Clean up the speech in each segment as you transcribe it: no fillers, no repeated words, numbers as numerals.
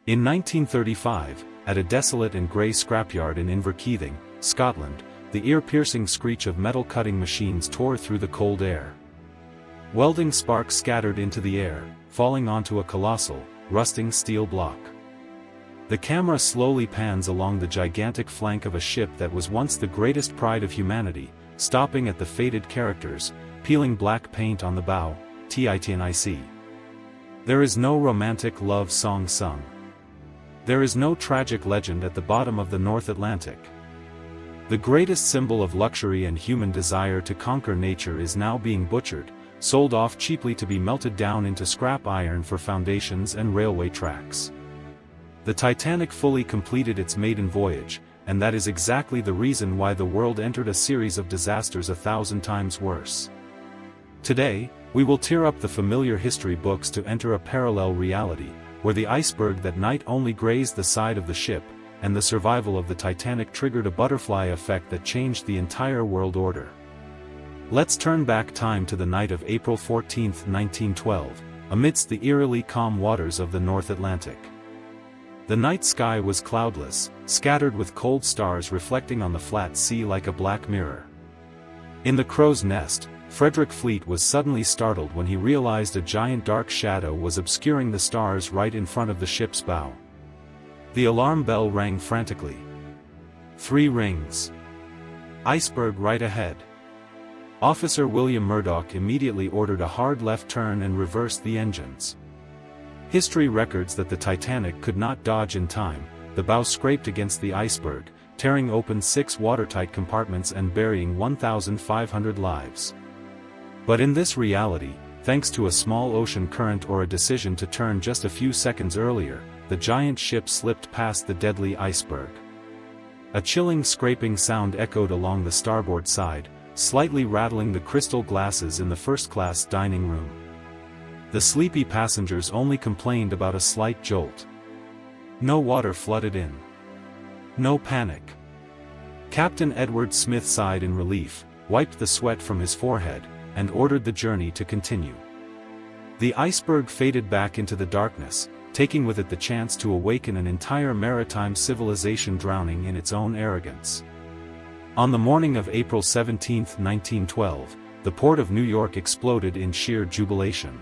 In 1935, at a desolate and grey scrapyard in Inverkeithing, Scotland, the ear-piercing screech of metal-cutting machines tore through the cold air. Welding sparks scattered into the air, falling onto a colossal, rusting steel block. The camera slowly pans along the gigantic flank of a ship that was once the greatest pride of humanity, stopping at the faded characters, peeling black paint on the bow, Titanic. There is no romantic love song sung. There is no tragic legend at the bottom of the North Atlantic. The greatest symbol of luxury and human desire to conquer nature is now being butchered, sold off cheaply to be melted down into scrap iron for foundations and railway tracks. The Titanic fully completed its maiden voyage, and that is exactly the reason why the world entered a series of disasters 1,000 times worse. Today, we will tear up the familiar history books to enter a parallel reality, where the iceberg that night only grazed the side of the ship, and the survival of the Titanic triggered a butterfly effect that changed the entire world order. Let's turn back time to the night of April 14, 1912, amidst the eerily calm waters of the North Atlantic. The night sky was cloudless, scattered with cold stars reflecting on the flat sea like a black mirror. In the crow's nest, Frederick Fleet was suddenly startled when he realized a giant dark shadow was obscuring the stars right in front of the ship's bow. The alarm bell rang frantically. 3 rings. Iceberg right ahead. Officer William Murdoch immediately ordered a hard left turn and reversed the engines. History records that the Titanic could not dodge in time. The bow scraped against the iceberg, tearing open 6 watertight compartments and burying 1,500 lives. But in this reality, thanks to a small ocean current or a decision to turn just a few seconds earlier, the giant ship slipped past the deadly iceberg. A chilling scraping sound echoed along the starboard side, slightly rattling the crystal glasses in the first-class dining room. The sleepy passengers only complained about a slight jolt. No water flooded in. No panic. Captain Edward Smith sighed in relief, wiped the sweat from his forehead, and ordered the journey to continue. The iceberg faded back into the darkness, taking with it the chance to awaken an entire maritime civilization drowning in its own arrogance. On the morning of April 17, 1912, the port of New York exploded in sheer jubilation.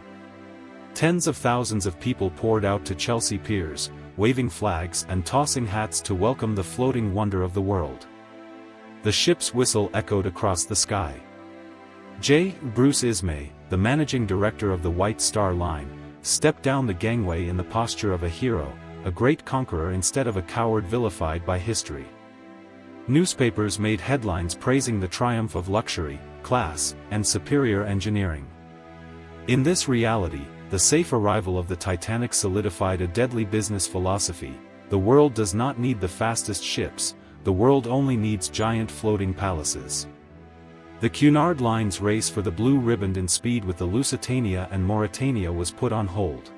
Tens of thousands of people poured out to Chelsea piers, waving flags and tossing hats to welcome the floating wonder of the world. The ship's whistle echoed across the sky. Bruce Ismay, the managing director of the White Star Line, stepped down the gangway in the posture of a hero, a great conqueror instead of a coward vilified by history. Newspapers made headlines praising the triumph of luxury, class, and superior engineering. In this reality, the safe arrival of the Titanic solidified a deadly business philosophy: the world does not need the fastest ships, the world only needs giant floating palaces. The Cunard Line's race for the blue ribbon in speed with the Lusitania and Mauretania was put on hold.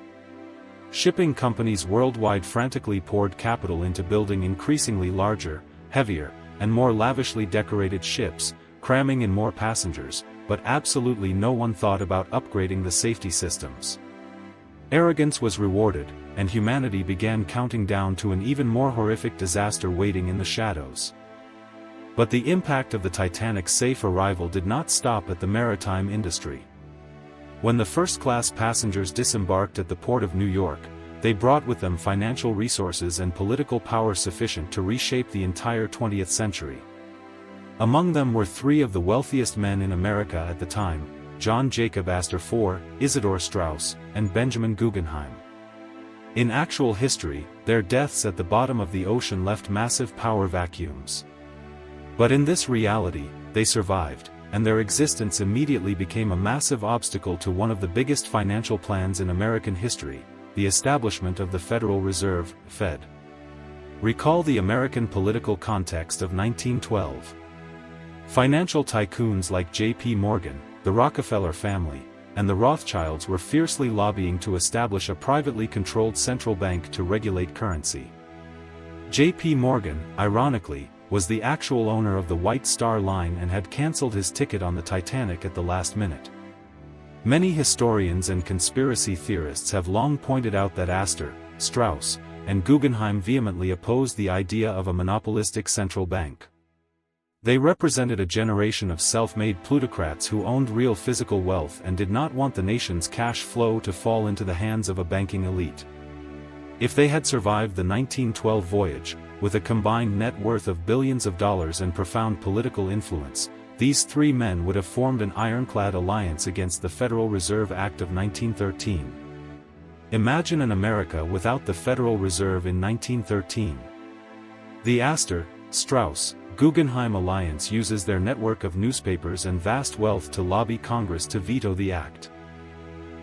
Shipping companies worldwide frantically poured capital into building increasingly larger, heavier, and more lavishly decorated ships, cramming in more passengers, but absolutely no one thought about upgrading the safety systems. Arrogance was rewarded, and humanity began counting down to an even more horrific disaster waiting in the shadows. But the impact of the Titanic's safe arrival did not stop at the maritime industry. When the first-class passengers disembarked at the port of New York, they brought with them financial resources and political power sufficient to reshape the entire 20th century. Among them were 3 of the wealthiest men in America at the time: John Jacob Astor IV, Isidor Straus, and Benjamin Guggenheim. In actual history, their deaths at the bottom of the ocean left massive power vacuums. But in this reality, they survived, and their existence immediately became a massive obstacle to one of the biggest financial plans in American history: the establishment of the Federal Reserve, Fed. Recall the American political context of 1912. Financial tycoons like J.P. Morgan, the Rockefeller family, and the Rothschilds were fiercely lobbying to establish a privately controlled central bank to regulate currency. J.P. Morgan, ironically, was the actual owner of the White Star Line and had cancelled his ticket on the Titanic at the last minute. Many historians and conspiracy theorists have long pointed out that Astor, Straus, and Guggenheim vehemently opposed the idea of a monopolistic central bank. They represented a generation of self-made plutocrats who owned real physical wealth and did not want the nation's cash flow to fall into the hands of a banking elite. If they had survived the 1912 voyage, with a combined net worth of billions of dollars and profound political influence, these three men would have formed an ironclad alliance against the Federal Reserve Act of 1913. Imagine an America without the Federal Reserve in 1913. The Astor, Strauss, Guggenheim alliance uses their network of newspapers and vast wealth to lobby Congress to veto the act.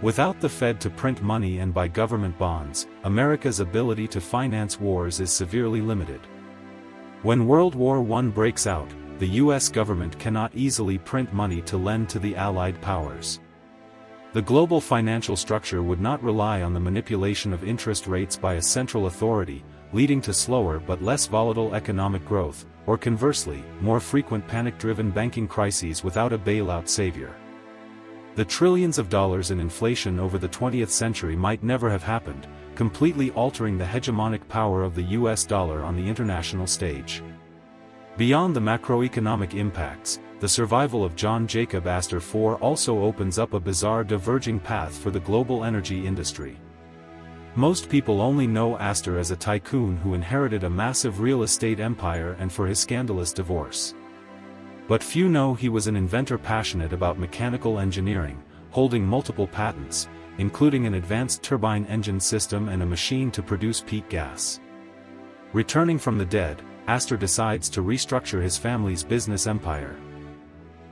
Without the Fed to print money and buy government bonds, America's ability to finance wars is severely limited. When World War I breaks out, the U.S. government cannot easily print money to lend to the Allied powers. The global financial structure would not rely on the manipulation of interest rates by a central authority, leading to slower but less volatile economic growth, or conversely, more frequent panic-driven banking crises without a bailout savior. The trillions of dollars in inflation over the 20th century might never have happened, completely altering the hegemonic power of the US dollar on the international stage. Beyond the macroeconomic impacts, the survival of John Jacob Astor IV also opens up a bizarre diverging path for the global energy industry. Most people only know Astor as a tycoon who inherited a massive real estate empire and for his scandalous divorce. But few know he was an inventor passionate about mechanical engineering, holding multiple patents, including an advanced turbine engine system and a machine to produce peat gas. Returning from the dead, Astor decides to restructure his family's business empire.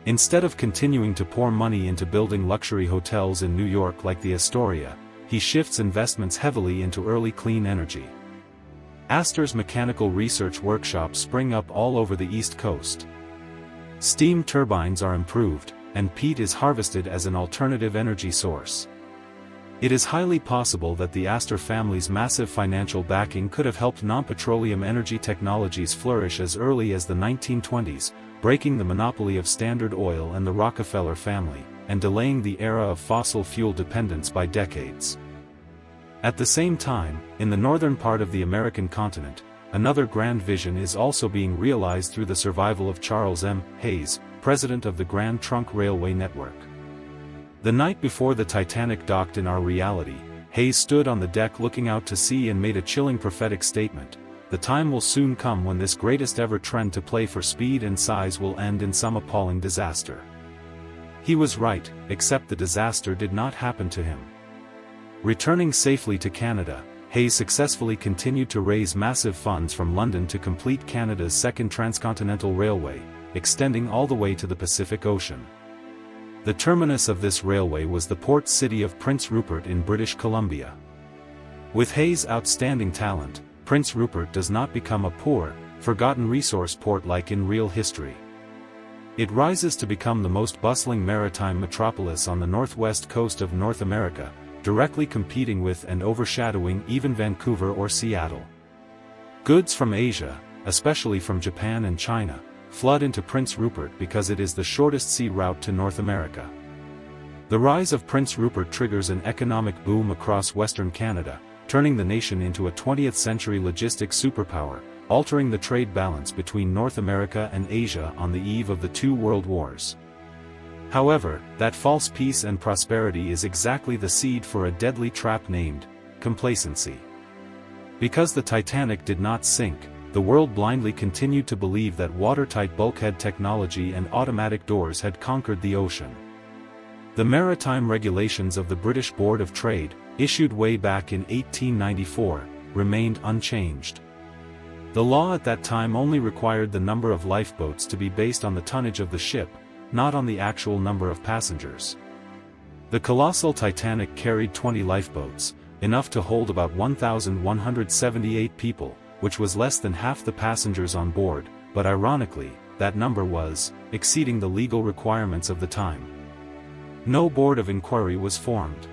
Instead of continuing to pour money into building luxury hotels in New York like the Astoria, he shifts investments heavily into early clean energy. Astor's mechanical research workshops spring up all over the East Coast. Steam turbines are improved, and peat is harvested as an alternative energy source. It is highly possible that the Astor family's massive financial backing could have helped non-petroleum energy technologies flourish as early as the 1920s, breaking the monopoly of Standard Oil and the Rockefeller family, and delaying the era of fossil fuel dependence by decades. At the same time, in the northern part of the American continent, another grand vision is also being realized through the survival of Charles M. Hayes, president of the Grand Trunk Railway Network. The night before the Titanic docked in our reality, Hayes stood on the deck looking out to sea and made a chilling prophetic statement: "The time will soon come when this greatest ever trend to play for speed and size will end in some appalling disaster." He was right, except the disaster did not happen to him. Returning safely to Canada, Hayes successfully continued to raise massive funds from London to complete Canada's second transcontinental railway, extending all the way to the Pacific Ocean. The terminus of this railway was the port city of Prince Rupert in British Columbia. With Hayes' outstanding talent, Prince Rupert does not become a poor, forgotten resource port like in real history. It rises to become the most bustling maritime metropolis on the northwest coast of North America, directly competing with and overshadowing even Vancouver or Seattle. Goods from Asia, especially from Japan and China, flood into Prince Rupert because it is the shortest sea route to North America. The rise of Prince Rupert triggers an economic boom across Western Canada, turning the nation into a 20th-century logistics superpower, altering the trade balance between North America and Asia on the eve of the two world wars. However, that false peace and prosperity is exactly the seed for a deadly trap named complacency. Because the Titanic did not sink, the world blindly continued to believe that watertight bulkhead technology and automatic doors had conquered the ocean. The maritime regulations of the British Board of Trade, issued way back in 1894, remained unchanged. The law at that time only required the number of lifeboats to be based on the tonnage of the ship, not on the actual number of passengers. The colossal Titanic carried 20 lifeboats, enough to hold about 1,178 people, which was less than half the passengers on board, but ironically, that number was exceeding the legal requirements of the time. No board of inquiry was formed.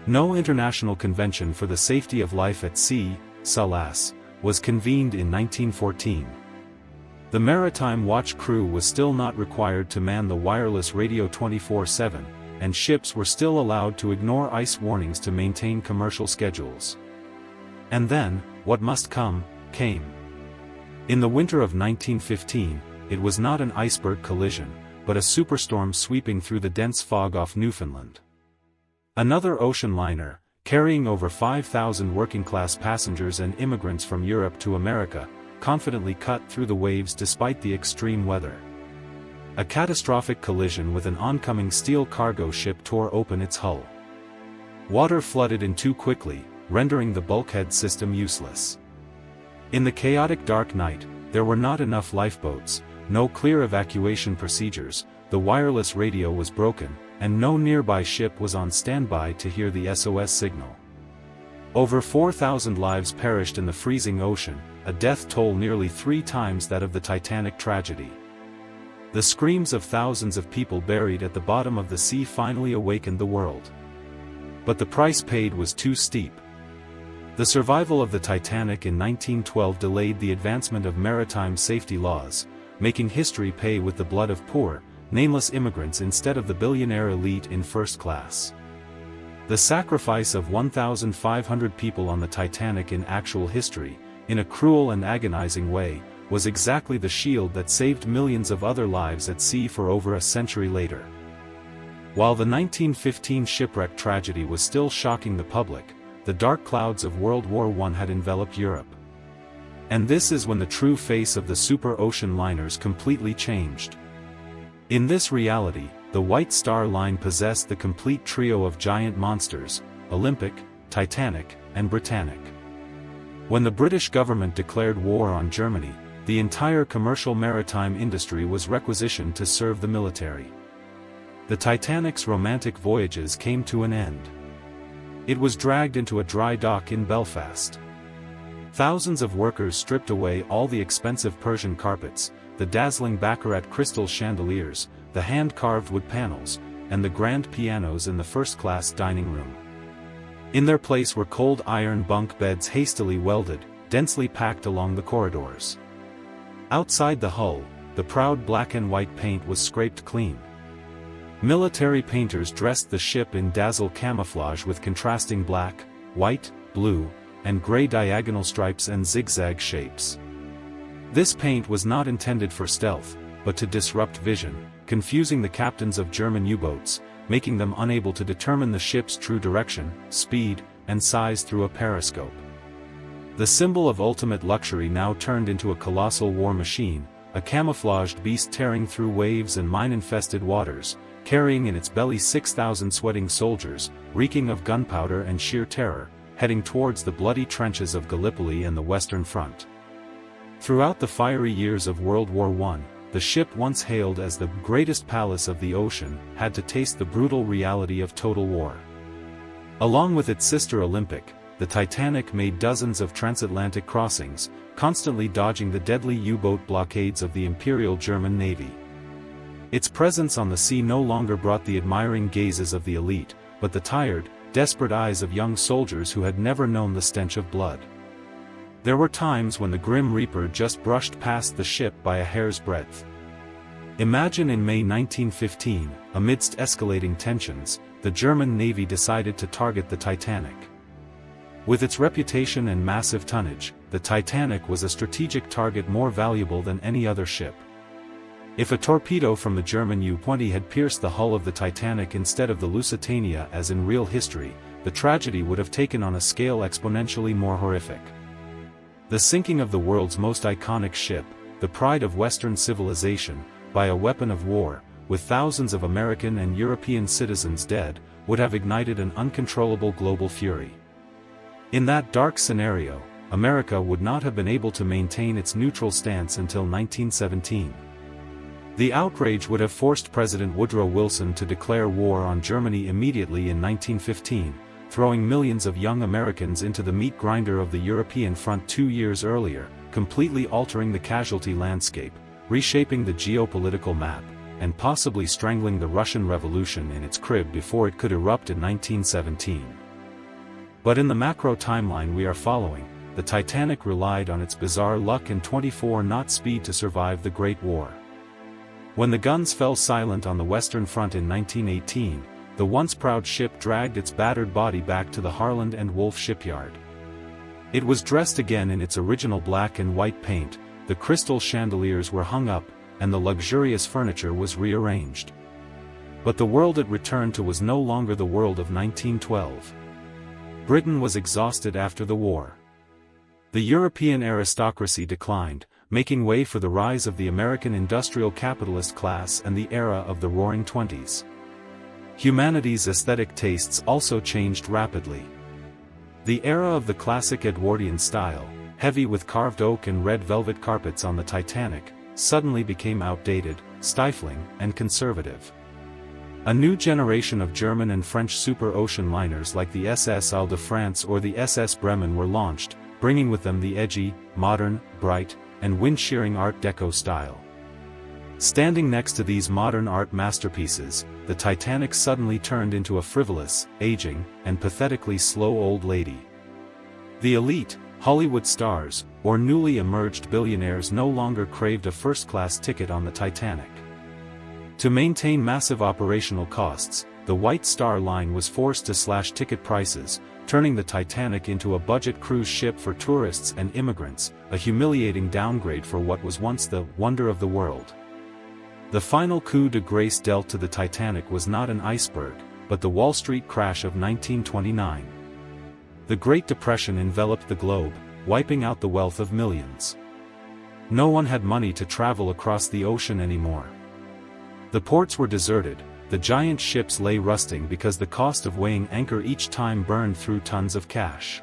No international convention for the safety of life at sea, SALAS, was convened in 1914. The Maritime Watch crew was still not required to man the wireless radio 24/7, and ships were still allowed to ignore ice warnings to maintain commercial schedules. And then, what must come, came. In the winter of 1915, it was not an iceberg collision, but a superstorm sweeping through the dense fog off Newfoundland. Another ocean liner, carrying over 5,000 working-class passengers and immigrants from Europe to America, confidently cut through the waves despite the extreme weather. A catastrophic collision with an oncoming steel cargo ship tore open its hull. Water flooded in too quickly, rendering the bulkhead system useless. In the chaotic dark night, there were not enough lifeboats, no clear evacuation procedures, the wireless radio was broken, and no nearby ship was on standby to hear the SOS signal. Over 4,000 lives perished in the freezing ocean, a death toll nearly 3 times that of the Titanic tragedy. The screams of thousands of people buried at the bottom of the sea finally awakened the world. But the price paid was too steep. The survival of the Titanic in 1912 delayed the advancement of maritime safety laws, making history pay with the blood of poor, nameless immigrants instead of the billionaire elite in first class. The sacrifice of 1,500 people on the Titanic in actual history, in a cruel and agonizing way, was exactly the shield that saved millions of other lives at sea for over a century later. While the 1915 shipwreck tragedy was still shocking the public, the dark clouds of World War I had enveloped Europe. And this is when the true face of the super ocean liners completely changed. In this reality, the White Star Line possessed the complete trio of giant monsters: Olympic, Titanic, and Britannic. When the British government declared war on Germany, the entire commercial maritime industry was requisitioned to serve the military. The Titanic's romantic voyages came to an end. It was dragged into a dry dock in Belfast. Thousands of workers stripped away all the expensive Persian carpets, the dazzling baccarat crystal chandeliers, the hand-carved wood panels, and the grand pianos in the first-class dining room. In their place were cold iron bunk beds hastily welded, densely packed along the corridors. Outside the hull, the proud black and white paint was scraped clean. Military painters dressed the ship in dazzle camouflage with contrasting black, white, blue, and gray diagonal stripes and zigzag shapes. This paint was not intended for stealth, but to disrupt vision, confusing the captains of German U-boats, making them unable to determine the ship's true direction, speed, and size through a periscope. The symbol of ultimate luxury now turned into a colossal war machine, a camouflaged beast tearing through waves and mine-infested waters, carrying in its belly 6,000 sweating soldiers, reeking of gunpowder and sheer terror, heading towards the bloody trenches of Gallipoli and the Western Front. Throughout the fiery years of World War I, the ship once hailed as the greatest palace of the ocean had to taste the brutal reality of total war. Along with its sister Olympic, the Titanic made dozens of transatlantic crossings, constantly dodging the deadly U-boat blockades of the Imperial German Navy. Its presence on the sea no longer brought the admiring gazes of the elite, but the tired, desperate eyes of young soldiers who had never known the stench of blood. There were times when the Grim Reaper just brushed past the ship by a hair's breadth. Imagine in May 1915, amidst escalating tensions, the German Navy decided to target the Titanic. With its reputation and massive tonnage, the Titanic was a strategic target more valuable than any other ship. If a torpedo from the German U-20 had pierced the hull of the Titanic instead of the Lusitania as in real history, the tragedy would have taken on a scale exponentially more horrific. The sinking of the world's most iconic ship, the pride of Western civilization, by a weapon of war, with thousands of American and European citizens dead, would have ignited an uncontrollable global fury. In that dark scenario, America would not have been able to maintain its neutral stance until 1917. The outrage would have forced President Woodrow Wilson to declare war on Germany immediately in 1915, throwing millions of young Americans into the meat grinder of the European front 2 years earlier, completely altering the casualty landscape, reshaping the geopolitical map, and possibly strangling the Russian Revolution in its crib before it could erupt in 1917. But in the macro timeline we are following, the Titanic relied on its bizarre luck and 24-knot speed to survive the Great War. When the guns fell silent on the Western Front in 1918, the once proud ship dragged its battered body back to the Harland and Wolff shipyard. It was dressed again in its original black and white paint, the crystal chandeliers were hung up, and the luxurious furniture was rearranged. But the world it returned to was no longer the world of 1912. Britain was exhausted after the war. The European aristocracy declined, making way for the rise of the American industrial capitalist class and the era of the Roaring Twenties. Humanity's aesthetic tastes also changed rapidly. The era of the classic Edwardian style, heavy with carved oak and red velvet carpets on the Titanic, suddenly became outdated, stifling, and conservative. A new generation of German and French super-ocean liners like the SS Isle de France or the SS Bremen were launched, bringing with them the edgy, modern, bright, and wind-shearing Art Deco style. Standing next to these modern art masterpieces, the Titanic suddenly turned into a frivolous, aging, and pathetically slow old lady. The elite, Hollywood stars, or newly emerged billionaires no longer craved a first-class ticket on the Titanic. To maintain massive operational costs, the White Star Line was forced to slash ticket prices, turning the Titanic into a budget cruise ship for tourists and immigrants, a humiliating downgrade for what was once the wonder of the world. The final coup de grace dealt to the Titanic was not an iceberg, but the Wall Street crash of 1929. The Great Depression enveloped the globe, wiping out the wealth of millions. No one had money to travel across the ocean anymore. The ports were deserted, the giant ships lay rusting because the cost of weighing anchor each time burned through tons of cash.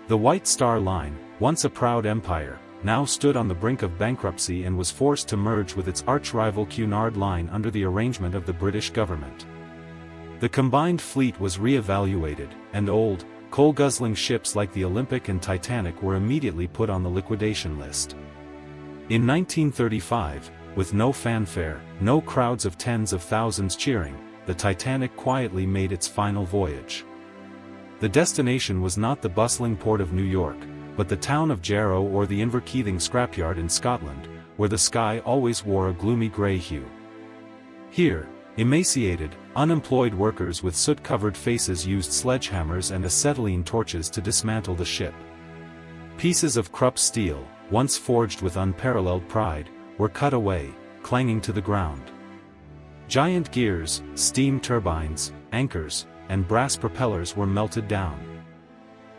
The White Star Line, once a proud empire, now stood on the brink of bankruptcy and was forced to merge with its arch-rival Cunard Line under the arrangement of the British government. The combined fleet was re-evaluated, and old, coal-guzzling ships like the Olympic and Titanic were immediately put on the liquidation list. In 1935, with no fanfare, no crowds of tens of thousands cheering, the Titanic quietly made its final voyage. The destination was not the bustling port of New York, but the town of Jarrow or the Inverkeithing scrapyard in Scotland, where the sky always wore a gloomy grey hue. Here, emaciated, unemployed workers with soot-covered faces used sledgehammers and acetylene torches to dismantle the ship. Pieces of Krupp steel, once forged with unparalleled pride, were cut away, clanging to the ground. Giant gears, steam turbines, anchors, and brass propellers were melted down.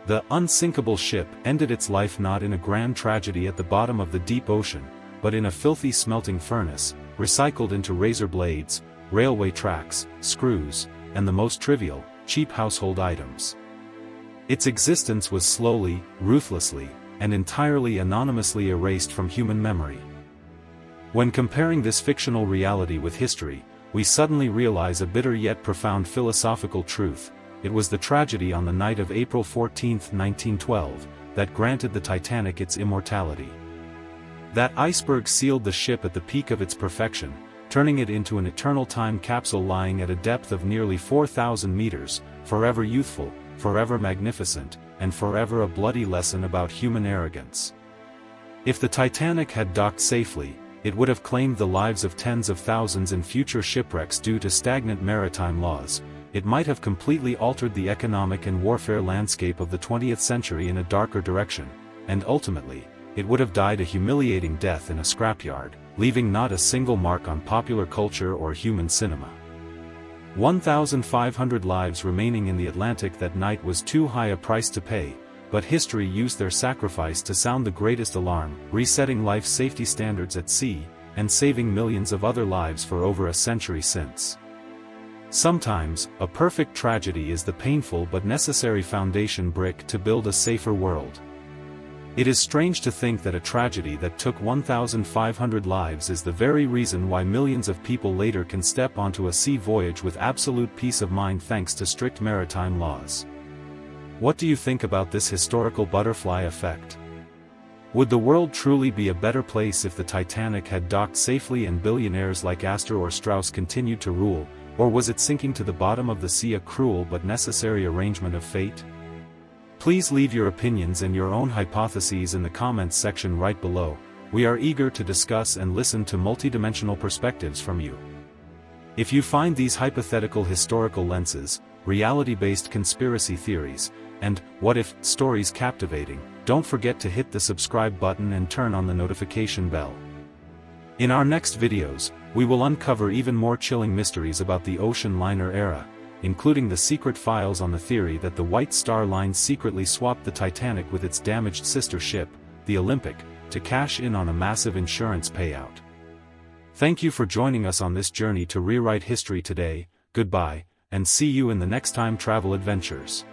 The unsinkable ship ended its life not in a grand tragedy at the bottom of the deep ocean, but in a filthy smelting furnace, recycled into razor blades, railway tracks, screws, and the most trivial, cheap household items. Its existence was slowly, ruthlessly, and entirely anonymously erased from human memory. When comparing this fictional reality with history, we suddenly realize a bitter yet profound philosophical truth. It was the tragedy on the night of April 14, 1912, that granted the Titanic its immortality. That iceberg sealed the ship at the peak of its perfection, turning it into an eternal time capsule lying at a depth of nearly 4,000 meters, forever youthful, forever magnificent, and forever a bloody lesson about human arrogance. If the Titanic had docked safely, it would have claimed the lives of tens of thousands in future shipwrecks due to stagnant maritime laws. It might have completely altered the economic and warfare landscape of the 20th century in a darker direction, and ultimately, it would have died a humiliating death in a scrapyard, leaving not a single mark on popular culture or human cinema. 1,500 lives remaining in the Atlantic that night was too high a price to pay, but history used their sacrifice to sound the greatest alarm, resetting life safety standards at sea, and saving millions of other lives for over a century since. Sometimes, a perfect tragedy is the painful but necessary foundation brick to build a safer world. It is strange to think that a tragedy that took 1,500 lives is the very reason why millions of people later can step onto a sea voyage with absolute peace of mind thanks to strict maritime laws. What do you think about this historical butterfly effect? Would the world truly be a better place if the Titanic had docked safely and billionaires like Astor or Strauss continued to rule? Or was it sinking to the bottom of the sea a cruel but necessary arrangement of fate? Please leave your opinions and your own hypotheses in the comments section right below. We are eager to discuss and listen to multidimensional perspectives from you. If you find these hypothetical historical lenses, reality-based conspiracy theories, and what if stories captivating, don't forget to hit the subscribe button and turn on the notification bell. In our next videos, we will uncover even more chilling mysteries about the ocean liner era, including the secret files on the theory that the White Star Line secretly swapped the Titanic with its damaged sister ship, the Olympic, to cash in on a massive insurance payout. Thank you for joining us on this journey to rewrite history today. Goodbye, and see you in the next time travel adventures.